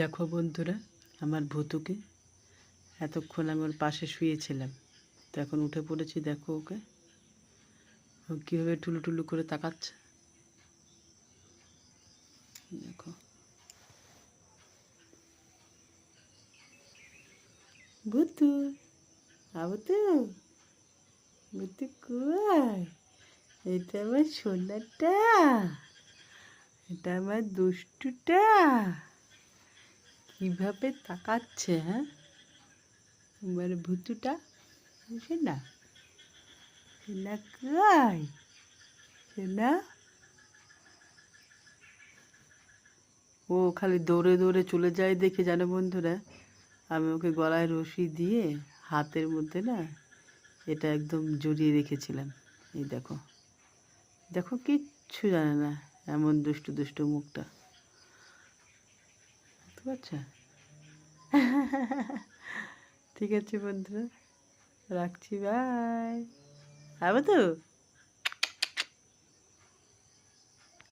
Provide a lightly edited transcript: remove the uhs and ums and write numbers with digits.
দেখো বন্ধুরা, আমার ভুতুকে এতক্ষণ আমি ওর পাশে শুয়েছিলাম, তো এখন উঠে পড়েছি। দেখো ওকে, ও কীভাবে টুলু টুলু করে তাকাচ্ছে। দেখো ভুতু, আবতু, ভুতু কই? এটা আমার সোনাটা, এটা আমার দুষ্টুটা, কীভাবে তাকাচ্ছে। হ্যাঁ, আমার ভুতুটা না, সোনা কই? সোনা, ও খালি দৌড়ে দৌড়ে চলে যায় দেখে, জানো বন্ধুরা, আমি ওকে গলায় রশি দিয়ে হাতের মধ্যে না এটা একদম জড়িয়ে রেখেছিলাম। এই দেখো দেখো, কিচ্ছু জানে না, এমন দুষ্টু দুষ্টু মুখটা, বুঝতে পারছো? ঠিক আছে বন্ধুরা, রাখছি, বাই। আবার তো